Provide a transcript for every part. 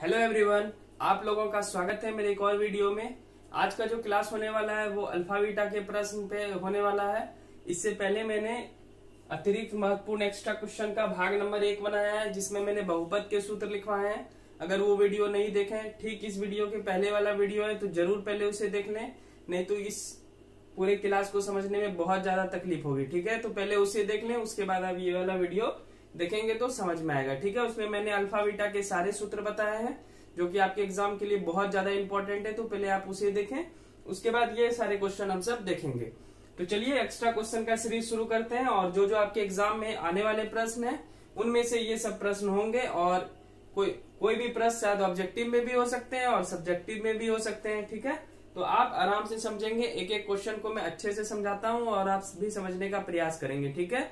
Hello everyone, आप लोगों का स्वागत है मेरे एक और वीडियो में। आज का जो क्लास होने वाला है वो अल्फा बीटा के प्रश्न पे होने वाला है। इससे पहले मैंने अतिरिक्त महत्वपूर्ण एक्स्ट्रा क्वेश्चन का भाग नंबर 1 बनाया है, जिसमें मैंने बहुपद के सूत्र लिखवाए हैं। अगर वो वीडियो नहीं देखें, ठीक इस वीडियो के पहले वाला वीडियो है, तो जरूर पहले उसे देख लें, नहीं तो इस पूरे क्लास को समझने में बहुत ज्यादा तकलीफ होगी। ठीक है, तो पहले उसे देख लें, उसके बाद आप ये वाला वीडियो देखेंगे तो समझ में आएगा। ठीक है, उसमें मैंने अल्फा बीटा के सारे सूत्र बताए हैं जो कि आपके एग्जाम के लिए बहुत ज्यादा इंपॉर्टेंट है, तो पहले आप उसे देखें, उसके बाद ये सारे क्वेश्चन हम सब देखेंगे। तो चलिए एक्स्ट्रा क्वेश्चन का सीरीज शुरू करते हैं, और जो जो आपके एग्जाम में आने वाले प्रश्न हैं उनमें से ये सब प्रश्न होंगे, और कोई भी प्रश्न शायद ऑब्जेक्टिव में भी हो सकते हैं और सब्जेक्टिव में भी हो सकते हैं। ठीक है, तो आप आराम से समझेंगे। एक एक क्वेश्चन को मैं अच्छे से समझाता हूँ और आप भी समझने का प्रयास करेंगे। ठीक है,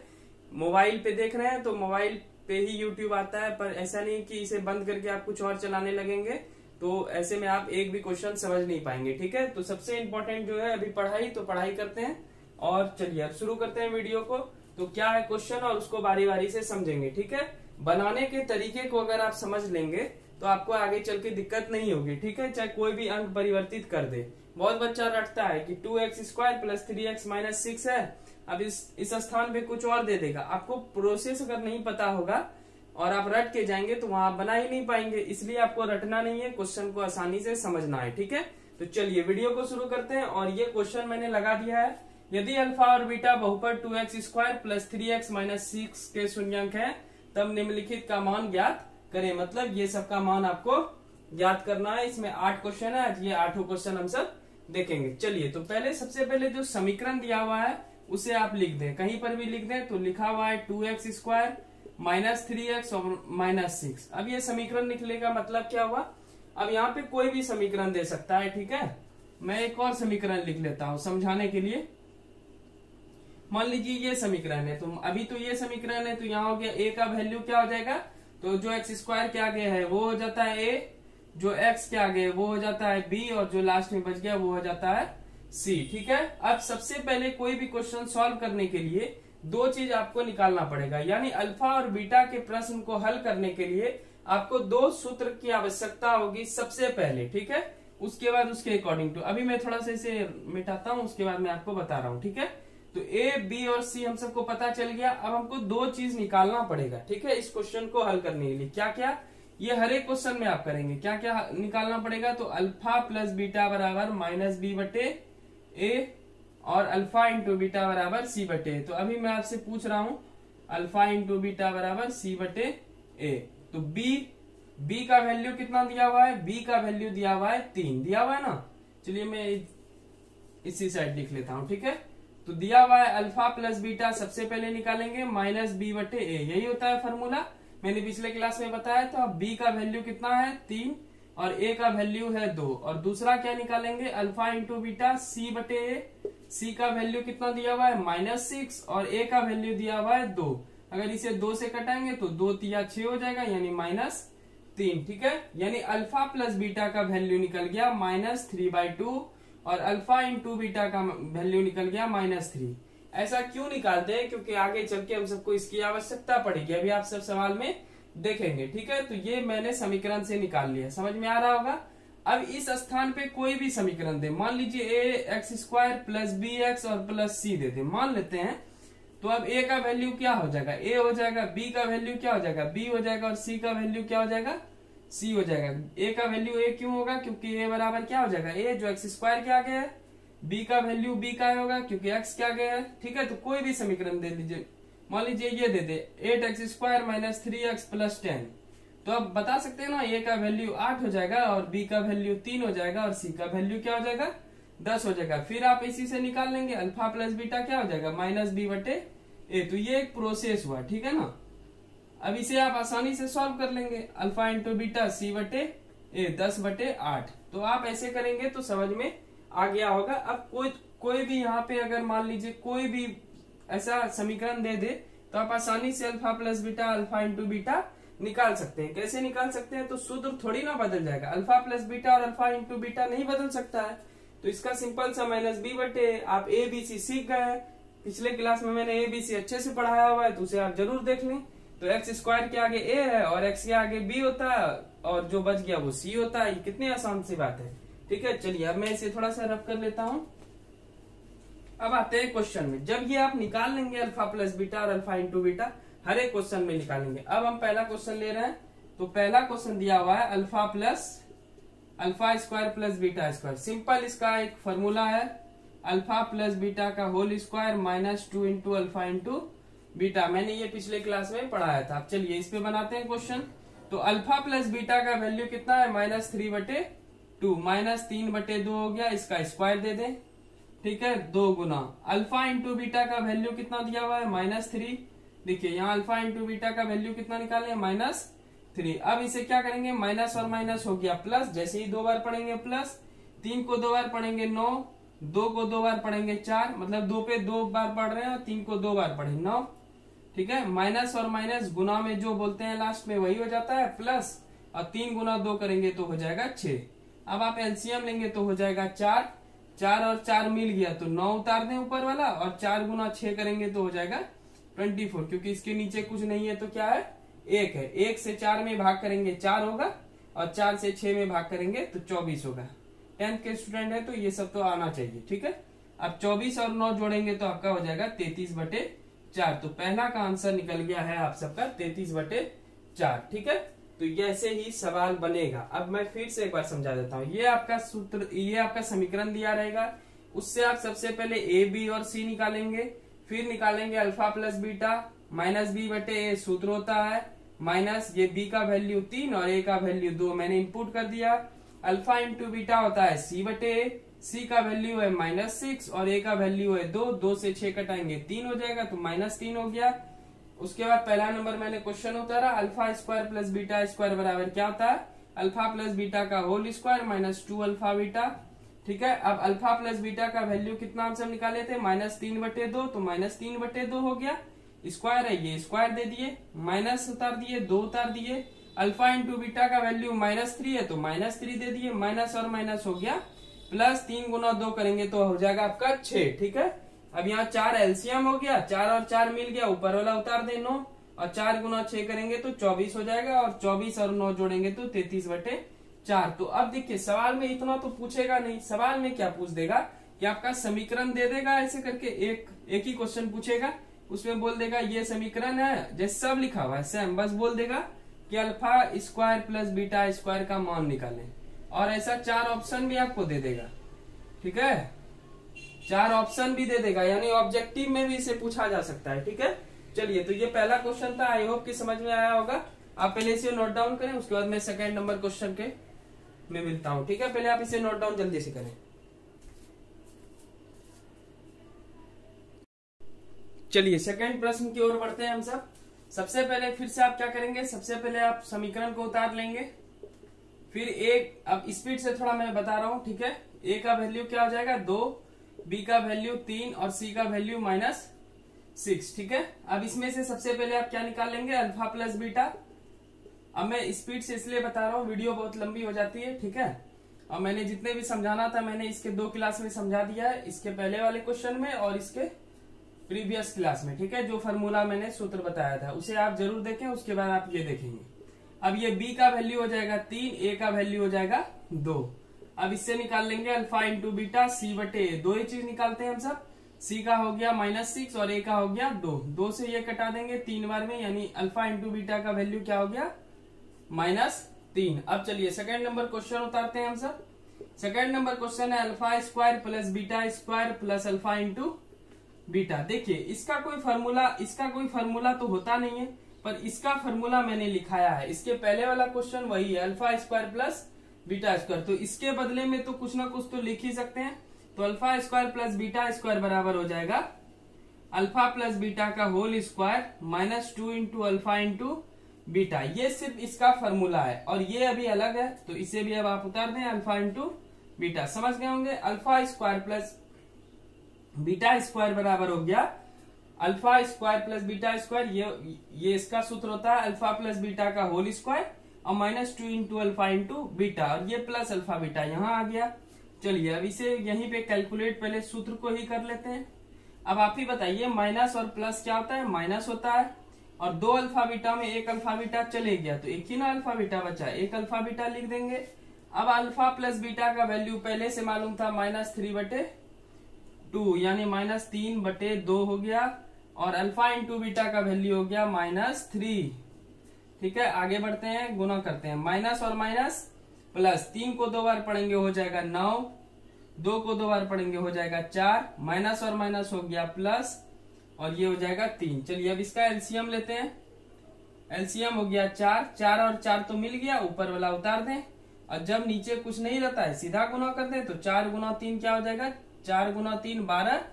मोबाइल पे देख रहे हैं तो मोबाइल पे ही यूट्यूब आता है, पर ऐसा नहीं कि इसे बंद करके आप कुछ और चलाने लगेंगे, तो ऐसे में आप एक भी क्वेश्चन समझ नहीं पाएंगे। ठीक है, तो सबसे इम्पोर्टेंट जो है अभी पढ़ाई, तो पढ़ाई करते हैं। और चलिए अब शुरू करते हैं वीडियो को। तो क्या है क्वेश्चन और उसको बारी बारी से समझेंगे। ठीक है, बनाने के तरीके को अगर आप समझ लेंगे तो आपको आगे चल के दिक्कत नहीं होगी। ठीक है, चाहे कोई भी अंक परिवर्तित कर दे। बहुत बच्चा रटता है कि 2x² + 3x - 6 है, अब इस स्थान पे कुछ और दे देगा। आपको प्रोसेस अगर नहीं पता होगा और आप रट के जाएंगे तो वहां बना ही नहीं पाएंगे, इसलिए आपको रटना नहीं है, क्वेश्चन को आसानी से समझना है। ठीक है, तो चलिए वीडियो को शुरू करते हैं। और ये क्वेश्चन मैंने लगा दिया है, यदि अल्फा और बीटा बहुपद 2x² + 3x - 6 के शून्यंक है, तब निम्नलिखित का मान ज्ञात करें। मतलब ये सब का मान आपको ज्ञात करना है। इसमें 8 क्वेश्चन है, आज ये 8 क्वेश्चन हम सब देखेंगे। चलिए, तो सबसे पहले जो समीकरण दिया हुआ है उसे आप लिख दें, कहीं पर भी लिख दें। तो लिखा हुआ है 2x² - 3x और -6। अब ये समीकरण लिखने का मतलब क्या हुआ, अब यहाँ पे कोई भी समीकरण दे सकता है। ठीक है, मैं एक और समीकरण लिख लेता हूँ समझाने के लिए। मान लीजिए ये समीकरण है, तो अभी तो ये समीकरण है, तो यहाँ हो गया a का वैल्यू क्या हो जाएगा, तो जो x² के आगे है वो हो जाता है a, जो x के आगे है वो हो जाता है b, और जो लास्ट में बच गया वो हो जाता है c। ठीक है, अब सबसे पहले कोई भी क्वेश्चन सॉल्व करने के लिए दो चीज आपको निकालना पड़ेगा, यानी अल्फा और बीटा के प्रश्न को हल करने के लिए आपको दो सूत्र की आवश्यकता होगी सबसे पहले। ठीक है, उसके बाद उसके अकॉर्डिंग टू, अभी मैं थोड़ा सा इसे मिटाता हूँ, उसके बाद मैं आपको बता रहा हूँ। ठीक है, तो a, b और c हम सबको पता चल गया। अब हमको दो चीज निकालना पड़ेगा। ठीक है, इस क्वेश्चन को हल करने के लिए क्या क्या, ये हर एक क्वेश्चन में आप करेंगे, क्या क्या निकालना पड़ेगा। तो अल्फा प्लस बीटा बराबर -b/a और अल्फा इंटू बीटा बराबर c/a। तो अभी मैं आपसे पूछ रहा हूं अल्फा इंटू बीटा बराबर c/a। तो b का वैल्यू कितना दिया हुआ है, b का वैल्यू दिया हुआ है 3 दिया हुआ है ना। चलिए मैं इसी साइड लिख लेता हूं। ठीक है, तो दिया हुआ है अल्फा प्लस बीटा, सबसे पहले निकालेंगे -b/a, यही होता है फॉर्मूला, मैंने पिछले क्लास में बताया था। b का वैल्यू कितना है 3 और a का वैल्यू है 2, और दूसरा क्या निकालेंगे alpha into beta c/a। c का वैल्यू कितना दिया हुआ है -6 और a का वैल्यू दिया हुआ है 2। अगर इसे 2 से कटाएंगे तो 2 तिया 6 हो जाएगा, यानी -3। ठीक है, यानी अल्फा प्लस बीटा का वैल्यू निकल गया -3/2 और अल्फा इंटू बीटा का वैल्यू निकल गया -3। ऐसा क्यों निकालते हैं, क्योंकि आगे चल के हम सबको इसकी आवश्यकता पड़ेगी, अभी आप सब सवाल में देखेंगे। ठीक है, तो ये मैंने समीकरण से निकाल लिया, समझ में आ रहा होगा। अब इस स्थान पे कोई भी समीकरण दे, मान लीजिए ax² + bx और +c दे दे, मान लेते हैं। तो अब a का वैल्यू क्या हो जाएगा, a हो जाएगा, b का वैल्यू क्या हो जाएगा, b हो जाएगा, और c का वैल्यू क्या हो जाएगा, c हो जाएगा। a का वैल्यू a क्यों होगा, क्योंकि a बराबर क्या हो जाएगा, a जो x² के आगे है, b का वैल्यू b का होगा क्योंकि x के आगे है। ठीक है, तो कोई भी समीकरण दे दीजिए, मान लीजिए ये दे दे 8x² - 3x + 10। तो अब बता सकते हैं ना, a का वैल्यू 8 हो जाएगा और b का वैल्यू 3 हो जाएगा और c का वैल्यू क्या हो जाएगा 10 हो जाएगा। फिर आप इसी से निकाल लेंगे अल्फा प्लस बीटा क्या हो जाएगा -b/a। तो ये एक प्रोसेस हुआ। ठीक है ना, अब इसे आप आसानी से सॉल्व कर लेंगे, अल्फा इंटू बीटा c/a 10/8। तो आप ऐसे करेंगे तो समझ में आ गया होगा। अब कोई भी यहाँ पे अगर मान लीजिए कोई भी ऐसा समीकरण दे दे तो आप आसानी से alpha plus beta alpha into beta निकाल सकते हैं। कैसे निकाल सकते हैं, तो सूत्र थोड़ी ना बदल जाएगा, अल्फा प्लस बीटा और अल्फा इंटू बीटा नहीं बदल सकता है, तो इसका सिंपल सा -b/a। आप a b c सीख गए हैं, पिछले क्लास में मैंने a b c अच्छे से पढ़ाया हुआ है, तो उसे आप जरूर देख लें। तो एक्स स्क्वायर के आगे ए है और एक्स के आगे बी होता है और जो बच गया वो सी होता है। ये कितनी आसान सी बात है। ठीक है, चलिए अब मैं इसे थोड़ा सा रफ कर लेता हूं। अब आते हैं क्वेश्चन में। जब ये आप निकाल लेंगे अल्फा प्लस बीटा और अल्फा इंटू बीटा, हर एक क्वेश्चन में निकालेंगे। अब हम पहला क्वेश्चन ले रहे हैं, तो पहला क्वेश्चन दिया हुआ है alpha square plus beta square. Simple इसका एक फॉर्मूला है, अल्फा प्लस बीटा का whole square minus 2 into alpha into beta. मैंने ये पिछले क्लास में पढ़ाया था। अब चलिए इस पे बनाते हैं क्वेश्चन। तो अल्फा प्लस बीटा का वैल्यू कितना है, -3/2, -3/2 हो गया, इसका स्क्वायर दे दें। ठीक है, 2 गुना अल्फा इंटू बीटा का वैल्यू कितना दिया हुआ है, -3। देखिए यहाँ अल्फा इंटू बीटा का वैल्यू कितना निकालें, -3। अब इसे क्या करेंगे, माइनस और माइनस हो गया प्लस, जैसे ही 2 बार पढ़ेंगे प्लस, 3 को 2 बार पढ़ेंगे 9, 2 को 2 बार पढ़ेंगे 4, मतलब 2 पे 2 बार पढ़ रहे हैं और 3 को 2 बार पढ़े 9। ठीक है, माइनस और माइनस गुना में जो बोलते हैं लास्ट में वही हो जाता है प्लस, और 3 गुना 2 करेंगे तो हो जाएगा 6। अब आप एलसीएम लेंगे तो हो जाएगा 4, 4 और 4 मिल गया तो 9 उतार दें ऊपर वाला, और 4 गुना 6 करेंगे तो हो जाएगा 24, क्योंकि इसके नीचे कुछ नहीं है तो क्या है, 1 है। 1 से 4 में भाग करेंगे 4 होगा, और 4 से 6 में भाग करेंगे तो 24 होगा। 10th के स्टूडेंट है तो ये सब तो आना चाहिए। ठीक है, अब 24 और 9 जोड़ेंगे तो आपका हो जाएगा 33/4। तो पहला का आंसर निकल गया है आप सबका 33/4। ठीक है, तो ऐसे ही सवाल बनेगा। अब मैं फिर से एक बार समझा देता हूँ। ये आपका सूत्र, ये आपका समीकरण दिया रहेगा, उससे आप सबसे पहले ए बी और सी निकालेंगे, फिर निकालेंगे अल्फा प्लस बीटा -b/a सूत्र होता है, माइनस ये b का वैल्यू 3 और a का वैल्यू 2 मैंने इंपुट कर दिया। अल्फा इंटू बीटा होता है c/a, c का वैल्यू है -6 और a का वैल्यू है 2, 2 से 6 कटाएंगे 3 हो जाएगा, तो -3 हो गया। उसके बाद पहला नंबर मैंने क्वेश्चन उतारा, alpha square plus beta square बराबर क्या होता है, अल्फा प्लस बीटा का होल स्क्वायर -2 अल्फा बीटा। ठीक है, अब अल्फा प्लस बीटा का वैल्यू कितना हम सब निकाले थे, -3/2, तो -3/2 हो गया, स्क्वायर है ये स्क्वायर दे दिए, माइनस उतार दिए, 2 उतार दिए। अल्फा इंटू बीटा का वैल्यू -3 है तो -3 दे दिए, माइनस और माइनस हो गया प्लस, 3 गुना 2 करेंगे तो हो जाएगा आपका 6। ठीक है, अब यहाँ 4 एलसीएम हो गया, 4 और 4 मिल गया, ऊपर वाला उतार दे 9, और 4 गुना 6 करेंगे तो 24 हो जाएगा, और 24 और 9 जोड़ेंगे तो 33/4। तो अब देखिए सवाल में इतना तो पूछेगा नहीं, सवाल में क्या पूछ देगा कि आपका समीकरण दे देगा ऐसे करके, एक ही क्वेश्चन पूछेगा, उसमें बोल देगा ये समीकरण है, जैसे सब लिखा हुआ है सेम, बस बोल देगा कि alpha square plus beta square का मान निकालें, और ऐसा 4 ऑप्शन भी आपको दे देगा। ठीक है, 4 ऑप्शन भी दे देगा, यानी ऑब्जेक्टिव में भी इसे पूछा जा सकता है। ठीक है, चलिए तो ये पहला क्वेश्चन था, आई होप कि समझ में आया होगा। आप पहले इसे नोट डाउन करें, उसके बाद मैं सेकंड नंबर क्वेश्चन के में मिलता हूँ। ठीक है, पहले आप इसे नोट डाउन जल्दी से करें। चलिए सेकंड प्रश्न की ओर बढ़ते हैं हम सब। सबसे पहले फिर से आप क्या करेंगे, सबसे पहले आप समीकरण को उतार लेंगे, फिर एक, अब स्पीड से थोड़ा मैं बता रहा हूँ। ठीक है, ए का वैल्यू क्या हो जाएगा 2, बी का वैल्यू 3 और सी का वैल्यू -6। ठीक है, अब इसमें से सबसे पहले आप क्या निकाल लेंगे, अल्फा प्लस बीटा। अब मैं स्पीड से इसलिए बता रहा हूँ, वीडियो बहुत लंबी हो जाती है। ठीक है, और मैंने जितने भी समझाना था मैंने इसके 2 क्लास में समझा दिया है, इसके पहले वाले क्वेश्चन में और इसके प्रीवियस क्लास में। ठीक है, जो फॉर्मूला मैंने सूत्र बताया था उसे आप जरूर देखें, उसके बाद आप ये देखेंगे। अब ये b का वैल्यू हो जाएगा 3, a का वैल्यू हो जाएगा 2। अब इससे निकाल लेंगे अल्फा इंटू बीटा c/a, 2 ही चीज निकालते हैं हम सब। c का हो गया -6 और a का हो गया 2, 2 से ये कटा देंगे 3 बार में, यानी अल्फा इंटू बीटा का वैल्यू क्या हो गया -3। अब चलिए सेकंड नंबर क्वेश्चन उतारते हैं हम सब। सेकंड नंबर क्वेश्चन है alpha square plus beta square plus alpha into beta. देखिए इसका कोई फॉर्मूला तो होता नहीं है, पर इसका फॉर्मूला मैंने लिखाया है। इसके पहले वाला क्वेश्चन वही है, alpha square plus beta square, तो इसके बदले में तो कुछ ना कुछ तो लिख ही सकते हैं। तो alpha square plus beta square बराबर हो जाएगा अल्फा प्लस बीटा का whole square -2 into alpha into beta. ये सिर्फ इसका फॉर्मूला है, और ये अभी अलग है, तो इसे भी अब आप उतार दें, अल्फा इंटू बीटा। समझ गए होंगे, alpha square plus beta square बराबर हो गया alpha square plus beta square, ये इसका सूत्र होता है अल्फा प्लस बीटा का होल स्क्वायर और -2 इंटू अल्फा इंटू बीटा, और ये प्लस अल्फा बीटा यहाँ आ गया। चलिए अब इसे यहीं पे कैलकुलेट पहले सूत्र को ही कर लेते हैं। अब आप ही बताइए, माइनस और प्लस क्या होता है, माइनस होता है। और 2 अल्फा बीटा में एक अल्फा बीटा चले गया, तो एक ही ना अल्फा बीटा बचा, एक अल्फा बीटा लिख देंगे। अब अल्फा प्लस बीटा का वैल्यू पहले से मालूम था -3/2, यानी -3/2 हो गया, और अल्फा इंटू बीटा का वैल्यू हो गया -3। ठीक है, आगे बढ़ते हैं, गुना करते हैं, माइनस और माइनस प्लस, 3 को 2 बार पढ़ेंगे हो जाएगा 9, 2 को 2 बार पढ़ेंगे हो जाएगा 4, माइनस और माइनस हो गया प्लस, और ये हो जाएगा 3। चलिए अब इसका एलसीएम लेते हैं। एलसीएम हो गया 4, 4 और 4 तो मिल गया, ऊपर वाला उतार दें, और जब नीचे कुछ नहीं रहता है सीधा गुना कर दें, तो 4 गुना 3 क्या हो जाएगा, 4 गुना 3 12,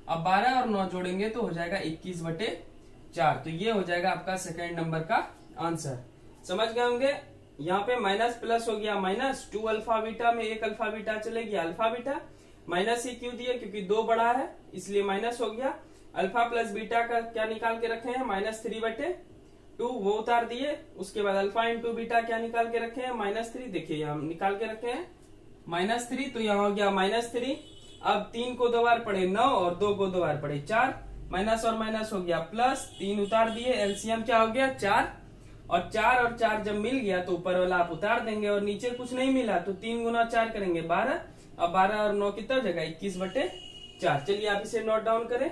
अब 12 और 9 जोड़ेंगे तो हो जाएगा 21/4। तो ये हो जाएगा आपका सेकेंड नंबर का आंसर। समझ गए होंगे। यहाँ पे माइनस प्लस हो गया माइनस, 2 अल्फा बीटा में एक अल्फा बीटा चले गया अल्फा बीटा, माइनस ही क्यों दिए, क्योंकि 2 बड़ा है इसलिए माइनस हो गया। अल्फा प्लस बीटा का क्या निकाल के रखे हैं, -3/2, वो उतार दिए। उसके बाद अल्फा इंटू बीटा क्या निकाल के रखे हैं, -3, देखिए यहाँ निकाल के रखे हैं -3, तो यहाँ हो गया -3। अब 3 को 2 बार पढ़े 9, और 2 को 2 बार पढ़े 4, माइनस और माइनस हो गया प्लस, 3 उतार दिए, एलसीएम क्या हो गया 4, और 4 जब मिल गया तो ऊपर वाला आप उतार देंगे, और नीचे कुछ नहीं मिला तो 3 गुना 4 करेंगे 12, अब 12 और 9 कितना जगह 21/4। चलिए आप इसे नोट डाउन करें।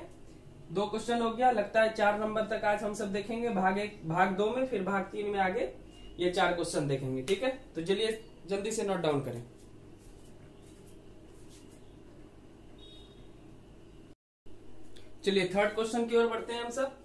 2 क्वेश्चन हो गया, लगता है 4 नंबर तक आज हम सब देखेंगे, भाग 2 में, फिर भाग 3 में आगे ये 4 क्वेश्चन देखेंगे। ठीक है, तो चलिए जल्दी से नोट डाउन करें। चलिए थर्ड क्वेश्चन की ओर बढ़ते हैं हम सब।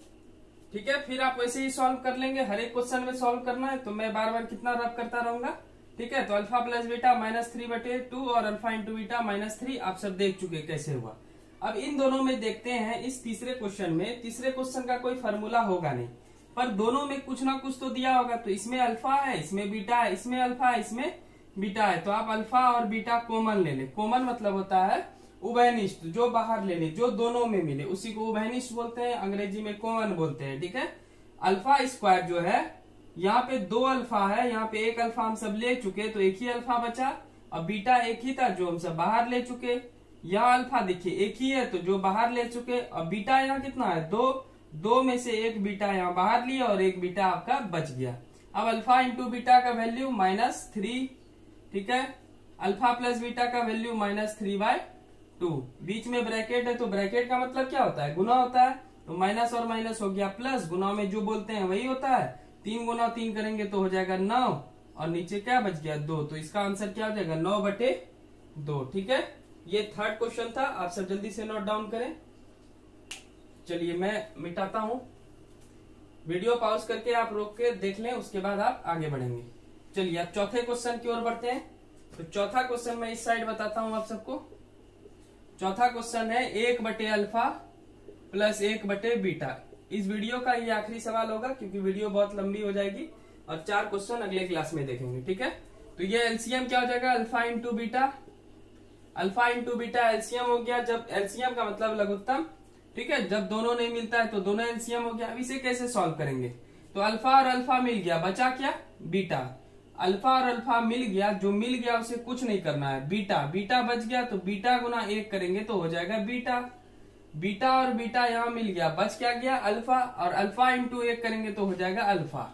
ठीक है, फिर आप वैसे ही सॉल्व कर लेंगे, हर एक क्वेश्चन में सॉल्व करना है, तो मैं बार बार कितना रब करता रहूंगा। ठीक है, तो अल्फा प्लस बीटा -3/2 और अल्फा इंटू बीटा -3 आप सब देख चुके कैसे हुआ। अब इन दोनों में देखते हैं, इस तीसरे क्वेश्चन में, तीसरे क्वेश्चन का कोई फॉर्मूला होगा नहीं, पर दोनों में कुछ ना कुछ तो दिया होगा। तो इसमें अल्फा है, इसमें बीटा है, इसमें अल्फा है, इसमें बीटा है, तो आप अल्फा और बीटा कॉमन ले लें। कॉमन मतलब होता है उभयनिष्ठ, जो बाहर ले ले, जो दोनों में मिले उसी को उभयनिष्ठ बोलते हैं, अंग्रेजी में कॉमन बोलते हैं। ठीक है, अल्फा स्क्वायर जो है, यहाँ पे 2 अल्फा है, यहाँ पे 1 अल्फा हम सब ले चुके, तो एक ही अल्फा बचा। अब बीटा एक ही था जो हम सब बाहर ले चुके, यहाँ अल्फा देखिए एक ही है तो जो बाहर ले चुके। अब बीटा यहाँ कितना है 2 में से एक बीटा यहाँ बाहर लिया और एक बीटा आपका बच गया। अब अल्फा इंटू बीटा का वैल्यू -3। ठीक है, अल्फा प्लस बीटा का वैल्यू -3/2, बीच में ब्रैकेट है, तो ब्रैकेट का मतलब क्या होता है, गुना होता है, तो माइनस और माइनस हो गया प्लस, गुना में जो बोलते हैं वही होता है। 3 गुना 3 करेंगे तो हो जाएगा 9, और नीचे क्या बच गया 2, तो इसका आंसर क्या हो जाएगा 9/2। ठीक है, ये थर्ड क्वेश्चन था, आप सब जल्दी से नोट डाउन करें। चलिए मैं मिटाता हूं, वीडियो पॉज करके आप रोक के देख लें, उसके बाद आप आगे बढ़ेंगे। चलिए अब चौथे क्वेश्चन की ओर बढ़ते हैं। तो चौथा क्वेश्चन मैं इस साइड बताता हूं आप सबको। चौथा क्वेश्चन है 1/अल्फा प्लस 1/बीटा। इस वीडियो का ये आखिरी सवाल होगा, क्योंकि वीडियो बहुत लंबी हो जाएगी, और 4 क्वेश्चन अगले क्लास में देखेंगे। ठीक है, तो ये एलसीएम क्या हो जाएगा, alpha into beta. Alpha into beta LCM हो गया, जब एलसीएम का मतलब लघुत्तम। ठीक है, जब दोनों नहीं मिलता है तो दोनों एलसीएम हो गया। अब इसे कैसे सॉल्व करेंगे, तो अल्फा और अल्फा मिल गया, बचा क्या बीटा। अल्फा और अल्फा मिल गया, जो मिल गया उसे कुछ नहीं करना है, बीटा बच गया, तो बीटा गुना 1 करेंगे तो हो जाएगा बीटा और बीटा यहाँ मिल गया, बच क्या गया अल्फा, और अल्फा इंटू 1 करेंगे तो हो जाएगा अल्फा।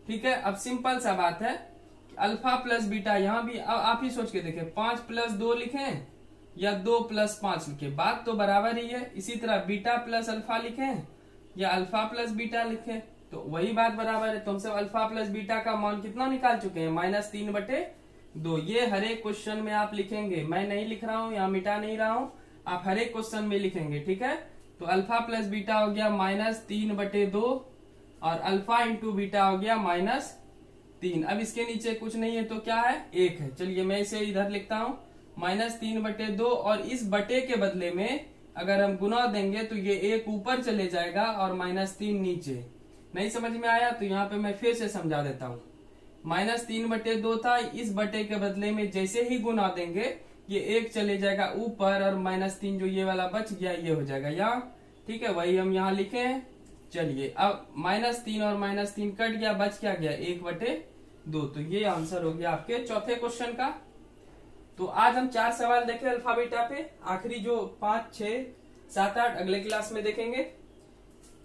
ठीक है, अब सिंपल सा बात है, अल्फा प्लस बीटा यहाँ भी, अब आप ही सोच के देखें, 5 + 2 लिखें या 2 + 5 लिखें, बात तो बराबर ही है। इसी तरह बीटा प्लस अल्फा लिखें या अल्फा प्लस बीटा लिखें, तो वही बात बराबर है। तो हम सब अल्फा प्लस बीटा का मान कितना निकाल चुके हैं, -3/2। ये हर एक क्वेश्चन में आप लिखेंगे, मैं नहीं लिख रहा हूँ, यहाँ मिटा नहीं रहा हूँ, आप हर एक क्वेश्चन में लिखेंगे। ठीक है, तो अल्फा प्लस बीटा हो गया -3/2, और अल्फा इंटू बीटा हो गया -3। अब इसके नीचे कुछ नहीं है तो क्या है, 1 है। चलिए मैं इसे इधर लिखता हूँ -3/2, और इस बटे के बदले में अगर हम गुना देंगे तो ये 1 ऊपर चले जाएगा और -3 नीचे। नहीं समझ में आया तो यहाँ पे मैं फिर से समझा देता हूँ। -3/2 था, इस बटे के बदले में जैसे ही गुना देंगे ये 1 चले जाएगा ऊपर, और -3 जो ये वाला बच गया ये हो जाएगा यहाँ। ठीक है, वही हम यहाँ लिखे हैं। चलिए अब -3 और -3 कट गया, बच क्या गया 1/2। तो ये आंसर हो गया आपके चौथे क्वेश्चन का। तो आज हम 4 सवाल देखे अल्फा बीटा पे, आखिरी जो 5, 6, 7, 8 अगले क्लास में देखेंगे।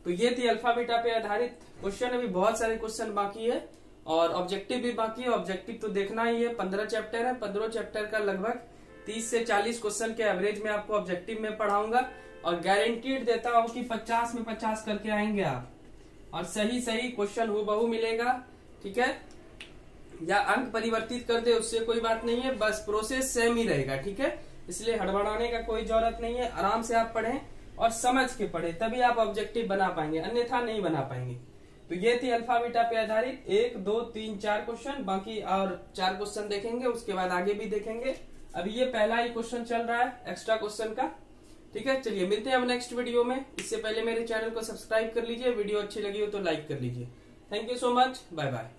तो ये थी अल्फा बीटा पे आधारित क्वेश्चन। अभी बहुत सारे क्वेश्चन बाकी है और ऑब्जेक्टिव भी बाकी है। ऑब्जेक्टिव तो देखना ही है, 15 चैप्टर है, 15 चैप्टर का लगभग 30 से 40 क्वेश्चन के एवरेज में आपको ऑब्जेक्टिव में पढ़ाऊंगा और गारंटीड देता हूं कि 50 में 50 करके आएंगे आप और सही क्वेश्चन हूबहू मिलेगा। ठीक है, या अंक परिवर्तित कर दे उससे कोई बात नहीं है, बस प्रोसेस सेम ही रहेगा। ठीक है, इसलिए हड़बड़ाने का कोई जरूरत नहीं है। आराम से आप पढ़ें और समझ के पढ़ें, तभी आप ऑब्जेक्टिव बना पाएंगे, अन्यथा नहीं बना पाएंगे। तो ये थी अल्फा बीटा पे आधारित 1 2 3 4 क्वेश्चन। बाकी और 4 क्वेश्चन देखेंगे, उसके बाद आगे भी देखेंगे। अभी ये पहला ही क्वेश्चन चल रहा है एक्स्ट्रा क्वेश्चन का। ठीक है, चलिए मिलते हैं हम नेक्स्ट वीडियो में। इससे पहले मेरे चैनल को सब्सक्राइब कर लीजिए, वीडियो अच्छी लगी हो तो लाइक कर लीजिए। Thank you so much, bye bye.